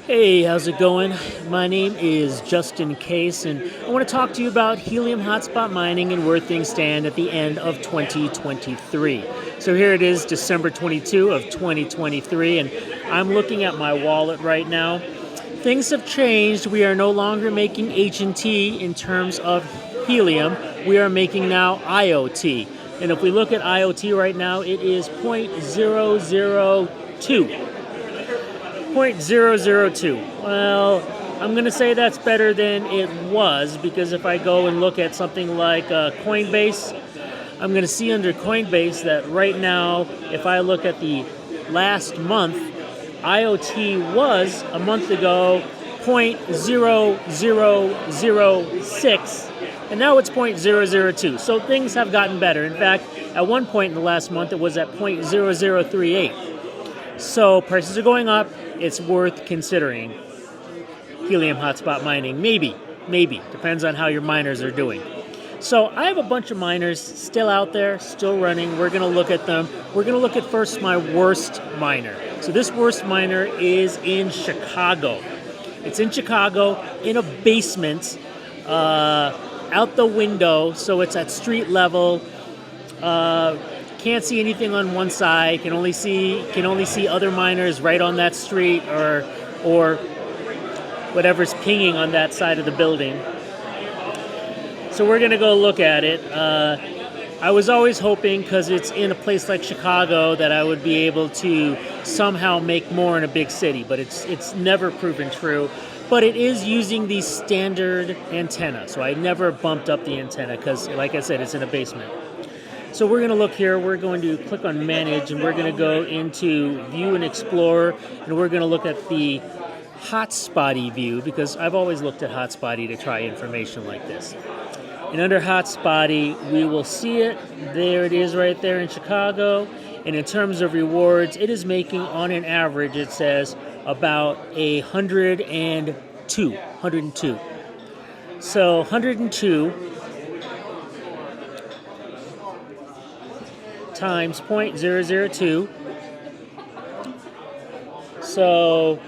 Hey, how's it going? My name is Justin Case, and I want to talk to you about helium hotspot mining and where things stand at the end of 2023. So here it is, December 22 of 2023, and I'm looking at my wallet right now. Things have changed. We are no longer making H&T in terms of helium. We are making now IoT. And if we look at IoT right now, it is 0.002. 0.002. Well, I'm going to say that's better than it was, because if I go and look at something like Coinbase, I'm going to see under Coinbase that right now, if I look at the last month, IoT was a month ago 0.0006, and now it's 0.002. So things have gotten better. In fact, at one point in the last month, it was at 0.0038. So prices are going up. It's worth considering helium hotspot mining. Maybe. Depends on how your miners are doing. So I have a bunch of miners still out there, still running. We're going to look at them. We're going to look at first my worst miner. So this worst miner is in Chicago. It's in Chicago in a basement, out the window, so it's at street level. Can't see anything on one side. Can only see other miners right on that street, or whatever's pinging on that side of the building. So we're gonna go look at it. I was always hoping, because it's in a place like Chicago, that I would be able to somehow make more in a big city, but it's never proven true. But it is using the standard antenna, so I never bumped up the antenna because, like I said, it's in a basement. So we're going to look here, we're going to click on Manage, and we're going to go into View and Explore, and we're going to look at the Hotspotty view, because I've always looked at Hotspotty to try information like this. And under Hotspotty, we will see it. There it is right there in Chicago. And in terms of rewards, it is making, on an average, it says, about 102. So 102 times 0.002, so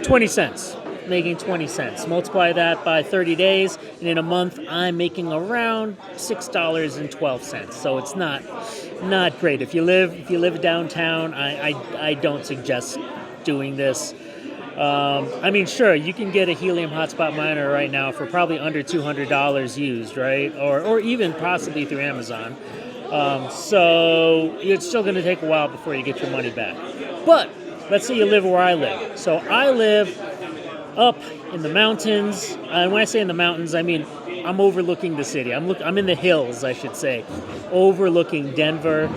20 cents, making 20 cents. Multiply that by 30 days, and in a month I'm making around $6.12. So it's not great. If you live downtown, I don't suggest doing this. I mean, sure, you can get a helium hotspot miner right now for probably under $200 used, right? Or even possibly through Amazon. So it's still going to take a while before you get your money back. But let's say you live where I live. So I live up in the mountains. And when I say in the mountains, I mean I'm overlooking the city. I'm in the hills, I should say, overlooking Denver.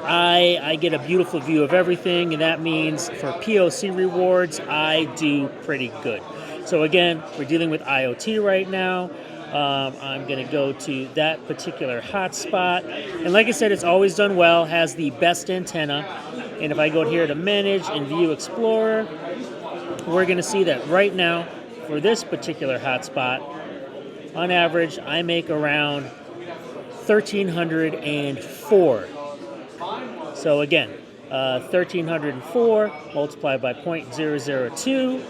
I get a beautiful view of everything, and that means for POC rewards, I do pretty good. So again, we're dealing with IoT right now. I'm going to go to that particular hotspot. And like I said, it's always done well, has the best antenna. And if I go here to Manage and View Explorer, we're going to see that right now, for this particular hotspot, on average, I make around 1,304. So again, 1,304 multiplied by 0.002.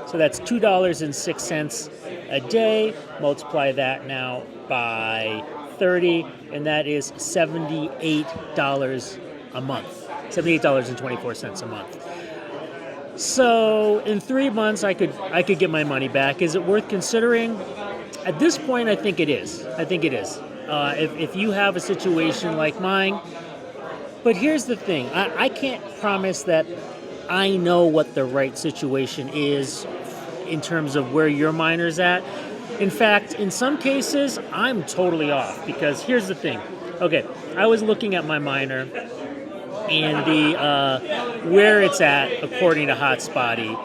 So that's $2.06 a day. Multiply that now by 30, and that is $78 a month. $78.24 a month. So in 3 months, I could get my money back. Is it worth considering? At this point, I think it is. If you have a situation like mine, but here's the thing: I can't promise that I know what the right situation is in terms of where your miner's at. In fact, in some cases, I'm totally off, because here's the thing. Okay, I was looking at my miner and the where it's at according to Hotspotty,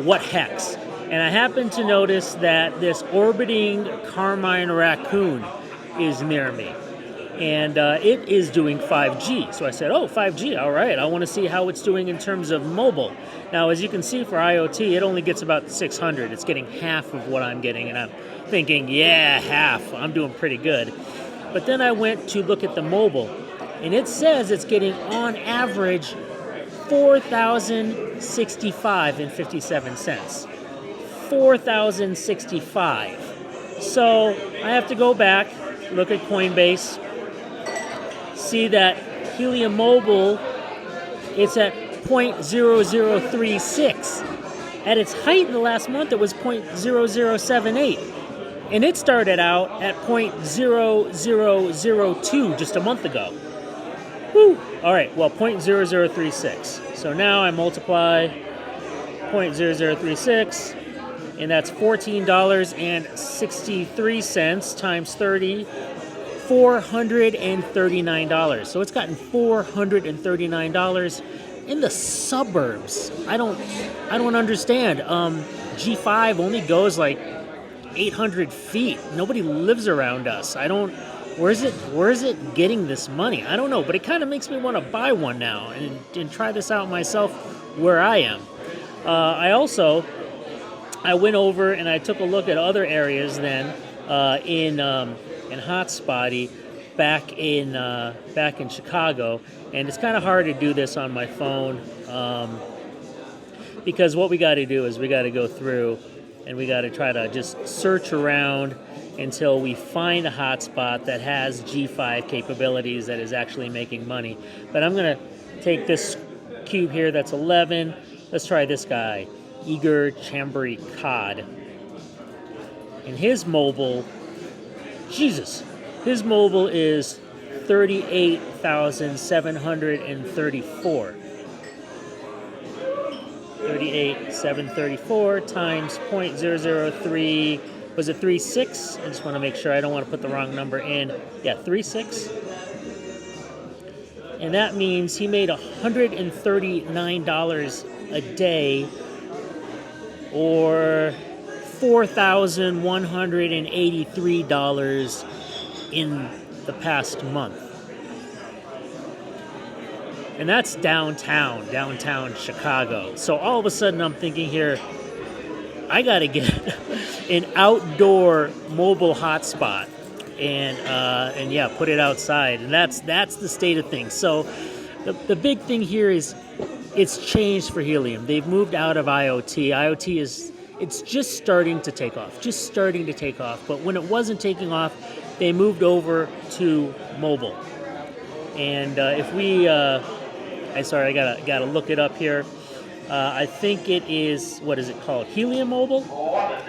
what hex. And I happened to notice that this orbiting Carmine raccoon is near me. And it is doing 5G. So I said, 5G, all right. I want to see how it's doing in terms of mobile. Now, as you can see, for IoT, it only gets about 600. It's getting half of what I'm getting. And I'm thinking, yeah, half. I'm doing pretty good. But then I went to look at the mobile, and it says it's getting, on average, $4,065.57. 4,065. So I have to go back, look at Coinbase, see that Helium Mobile, it's at 0.0036. At its height in the last month, it was 0.0078. And it started out at 0.0002 just a month ago. Whew. All right, well, 0.0036. So now I multiply 0.0036, and that's $14.63 times 30, $439. So it's gotten $439 in the suburbs. I don't understand. G5 only goes like 800 feet. Nobody lives around us. Where is it getting this money? I don't know, but it kind of makes me want to buy one now and try this out myself where I am. I went over and I took a look at other areas then in Hotspot back in Chicago, and it's kind of hard to do this on my phone because what we got to do is we got to go through and we got to try to just search around until we find a hotspot that has G5 capabilities that is actually making money. But I'm going to take this cube here that's 11. Let's try this guy, Eager Chambry Cod. And his mobile is 38,734. 38,734 times 0.003. Was it 36? I just want to make sure I don't want to put the wrong number in. Yeah, 36. And that means he made $139 a day, or $4,183 in the past month. And that's downtown Chicago. So all of a sudden I'm thinking here, I got to get an outdoor mobile hotspot and put it outside. And that's the state of things. So the big thing here is it's changed for Helium. They've moved out of IoT. IoT it's just starting to take off. But when it wasn't taking off, they moved over to mobile. And if we, I gotta look it up here. I think it is, what is it called? Helium Mobile?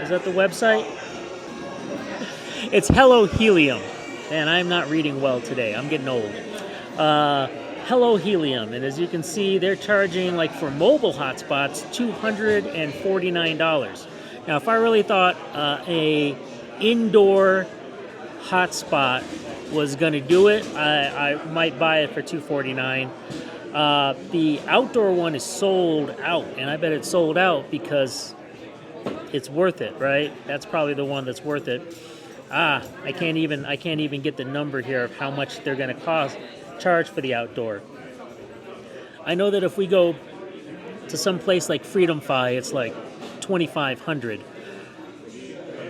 Is that the website? It's Hello Helium. And I'm not reading well today. I'm getting old. Hello Helium. And as you can see, they're charging, like for mobile hotspots, $249. Now, if I really thought a indoor hotspot was going to do it, I might buy it for $249. The outdoor one is sold out, and I bet it's sold out because it's worth it, right? That's probably the one that's worth it. I can't even get the number here of how much they're going to charge for the outdoor. I know that if we go to some place like Freedom Fi, it's like $2,500.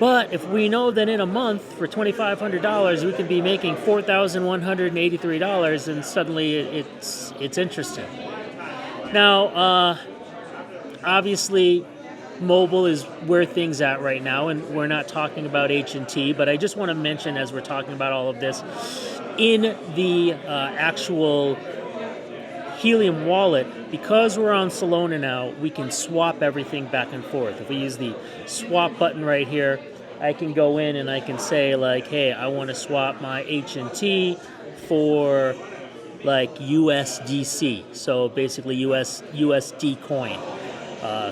But if we know that in a month for $2,500 we could be making $4,183, and suddenly it's interesting. Now, obviously, mobile is where things at right now, and we're not talking about H&T, but I just want to mention, as we're talking about all of this, in the actual Helium wallet, because we're on Solana now, we can swap everything back and forth. If we use the swap button right here, I can go in and I can say, like, hey, I want to swap my H&T for like USDC, so basically USD coin.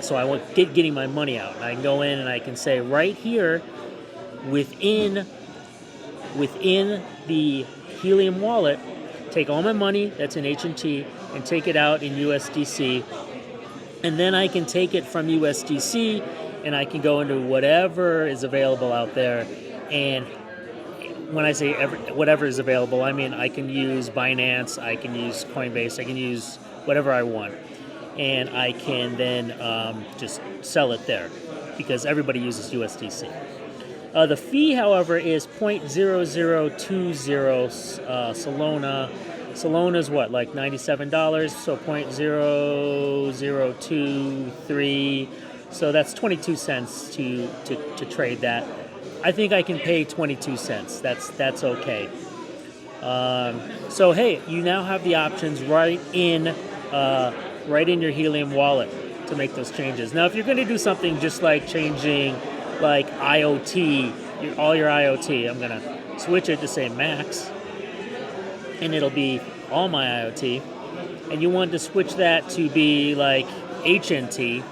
So I want getting my money out. And I can go in and I can say right here within the Helium wallet, take all my money that's in H&T and take it out in USDC, and then I can take it from USDC and I can go into whatever is available out there. And when I say whatever is available, I mean I can use Binance, I can use Coinbase, I can use whatever I want, and I can then just sell it there because everybody uses USDC. The fee, however, is 0.0020 Solana. Solona's what, like $97, so 0.0023, so that's 22 cents to trade that. I think I can pay 22 cents. That's okay. So hey, you now have the options right in your Helium wallet to make those changes. Now, if you're going to do something just like changing like IoT, all your IoT, I'm going to switch it to say Max, and it'll be all my IoT. And you want to switch that to be like HNT.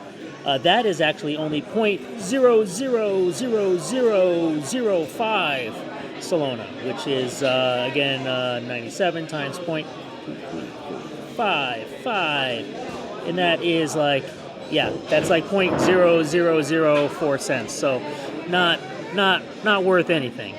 That is actually only 0.000005 Solana, which is again 97 times 0.55, and that is like, yeah, that's like 0.0004 cents. So not worth anything.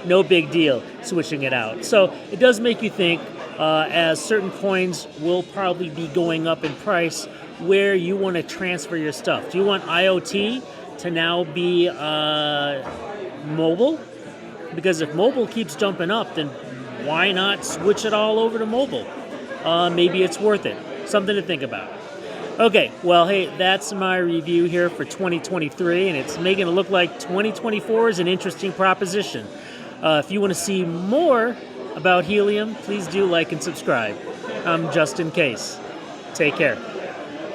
No big deal switching it out. So it does make you think, as certain coins will probably be going up in price, where you want to transfer your stuff. Do you want IoT to now be mobile? Because if mobile keeps jumping up, then why not switch it all over to mobile? Maybe it's worth it. Something to think about. Okay, well, hey, that's my review here for 2023, and it's making it look like 2024 is an interesting proposition. If you want to see more about Helium, please do like and subscribe. I'm Justin Case. Take care.